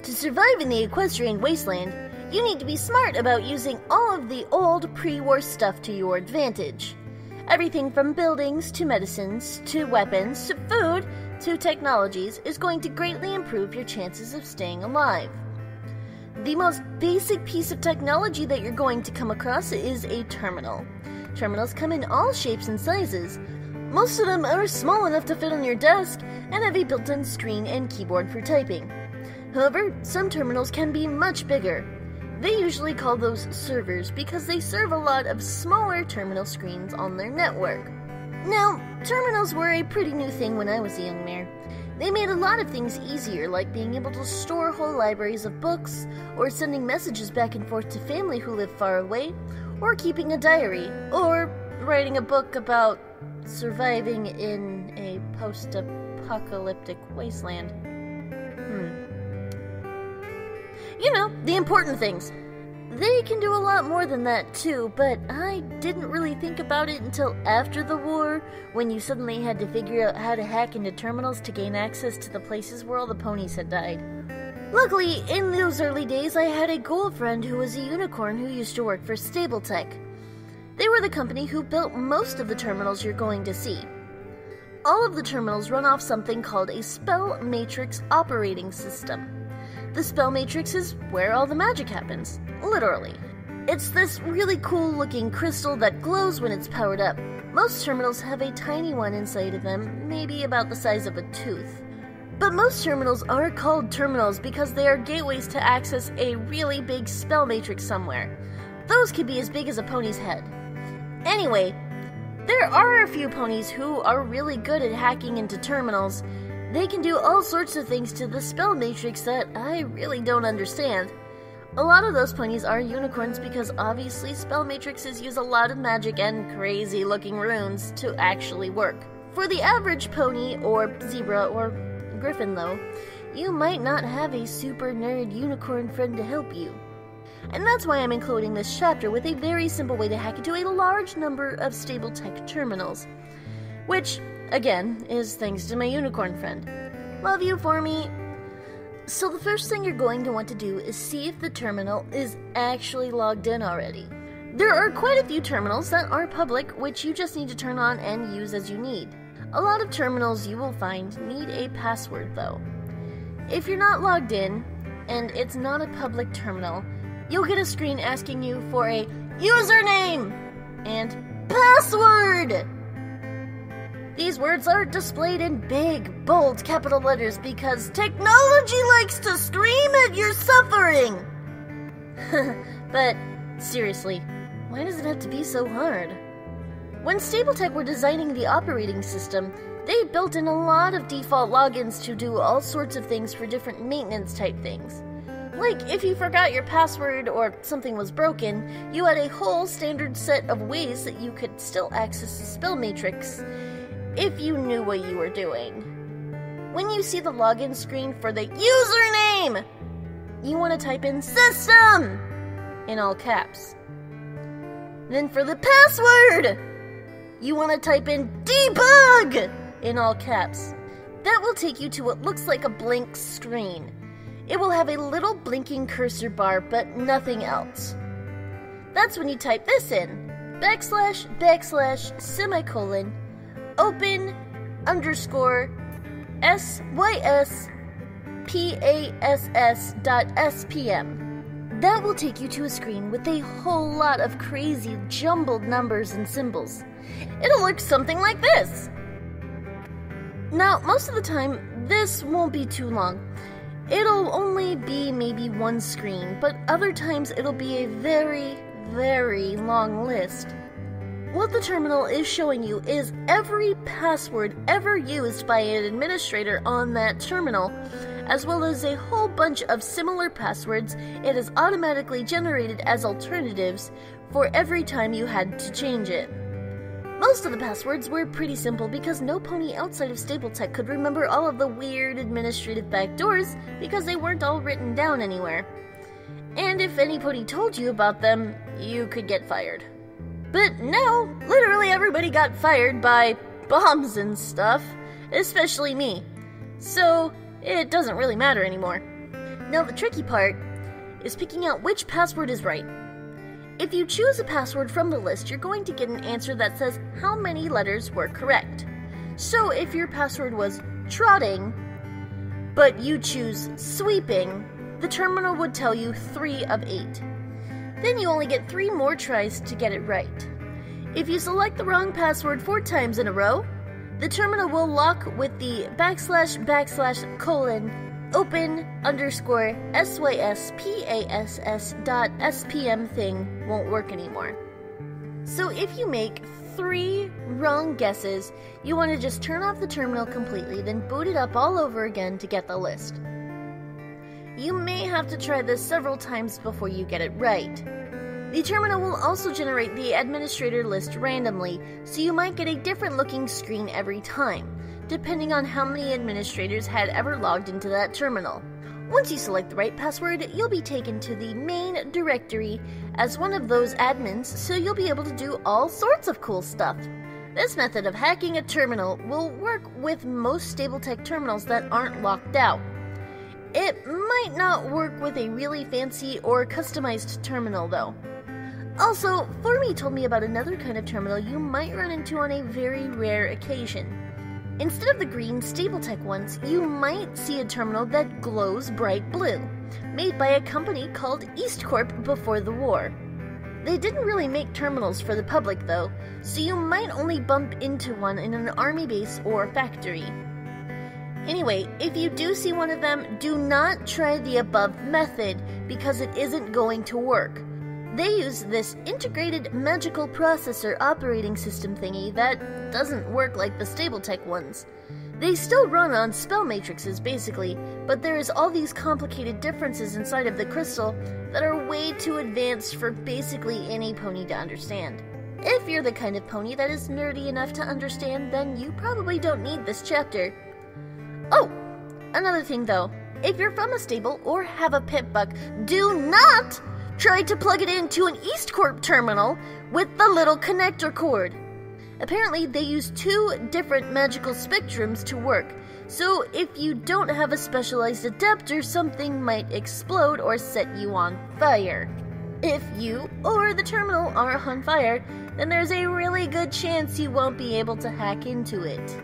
To survive in the equestrian wasteland, you need to be smart about using all of the old pre-war stuff to your advantage. Everything from buildings to medicines to weapons to food to technologies is going to greatly improve your chances of staying alive. The most basic piece of technology that you're going to come across is a terminal. Terminals come in all shapes and sizes. Most of them are small enough to fit on your desk and have a built-in screen and keyboard for typing. However, some terminals can be much bigger. They usually call those servers because they serve a lot of smaller terminal screens on their network. Now, terminals were a pretty new thing when I was a young mare. They made a lot of things easier, like being able to store whole libraries of books, or sending messages back and forth to family who live far away, or keeping a diary, or writing a book about surviving in a post-apocalyptic wasteland. You know, the important things. They can do a lot more than that too, but I didn't really think about it until after the war, when you suddenly had to figure out how to hack into terminals to gain access to the places where all the ponies had died. Luckily, in those early days, I had a girlfriend who was a unicorn who used to work for SkyBolt. They were the company who built most of the terminals you're going to see. All of the terminals run off something called a spell matrix operating system. The spell matrix is where all the magic happens, literally. It's this really cool looking crystal that glows when it's powered up. Most terminals have a tiny one inside of them, maybe about the size of a tooth. But most terminals are called terminals because they are gateways to access a really big spell matrix somewhere. Those could be as big as a pony's head. Anyway, there are a few ponies who are really good at hacking into terminals. They can do all sorts of things to the spell matrix that I really don't understand. A lot of those ponies are unicorns because obviously spell matrices use a lot of magic and crazy looking runes to actually work. For the average pony or zebra or griffin though, you might not have a super nerd unicorn friend to help you. And that's why I'm including this chapter with a very simple way to hack into a large number of stable tech terminals. Which, again, is thanks to my unicorn friend. Love you for me. So the first thing you're going to want to do is see if the terminal is actually logged in already. There are quite a few terminals that are public, which you just need to turn on and use as you need. A lot of terminals you will find need a password though. If you're not logged in, and it's not a public terminal, you'll get a screen asking you for a username and password. These words are displayed in big, bold capital letters because technology likes to scream at your suffering! But, seriously, why does it have to be so hard? When SkyBolt were designing the operating system, they built in a lot of default logins to do all sorts of things for different maintenance type things. Like, if you forgot your password or something was broken, you had a whole standard set of ways that you could still access the spell matrix if you knew what you were doing. When you see the login screen for the username, you want to type in SYSTEM in all caps. Then for the password, you want to type in DEBUG in all caps. That will take you to what looks like a blank screen. It will have a little blinking cursor bar, but nothing else. That's when you type this in: // semicolon open _ syskass.spm. That will take you to a screen with a whole lot of crazy jumbled numbers and symbols. It'll look something like this. Now, most of the time, this won't be too long. It'll only be maybe one screen, but other times it'll be a very, very long list. What the terminal is showing you is every password ever used by an administrator on that terminal, as well as a whole bunch of similar passwords it has automatically generated as alternatives for every time you had to change it. Most of the passwords were pretty simple because no pony outside of SkyBolt could remember all of the weird administrative backdoors because they weren't all written down anywhere. And if any pony told you about them, you could get fired. But now, literally everybody got fired by bombs and stuff, especially me. So, it doesn't really matter anymore. Now the tricky part is picking out which password is right. If you choose a password from the list, you're going to get an answer that says how many letters were correct. So if your password was trotting, but you choose sweeping, the terminal would tell you 3 of 8. Then you only get 3 more tries to get it right. If you select the wrong password 4 times in a row, the terminal will lock with the // open _ syspASS.spm thing won't work anymore. So if you make 3 wrong guesses, you want to just turn off the terminal completely, then boot it up all over again to get the list. You may have to try this several times before you get it right. The terminal will also generate the administrator list randomly, so you might get a different looking screen every time, depending on how many administrators had ever logged into that terminal. Once you select the right password, you'll be taken to the main directory as one of those admins, so you'll be able to do all sorts of cool stuff. This method of hacking a terminal will work with most StableTech terminals that aren't locked out. It might not work with a really fancy or customized terminal though. Also, Formy told me about another kind of terminal you might run into on a very rare occasion. Instead of the green StableTech ones, you might see a terminal that glows bright blue, made by a company called EAST Corp before the war. They didn't really make terminals for the public though, so you might only bump into one in an army base or factory. Anyway, if you do see one of them, do not try the above method because it isn't going to work. They use this integrated magical processor operating system thingy that doesn't work like the StableTech ones. They still run on spell matrices basically, but there is all these complicated differences inside of the crystal that are way too advanced for basically any pony to understand. If you're the kind of pony that is nerdy enough to understand, then you probably don't need this chapter. Oh, another thing though, if you're from a stable or have a pip-buck, do not try to plug it into an EAST Corp terminal with the little connector cord. Apparently they use 2 different magical spectrums to work, so if you don't have a specialized adapter, something might explode or set you on fire. If you or the terminal are on fire, then there's a really good chance you won't be able to hack into it.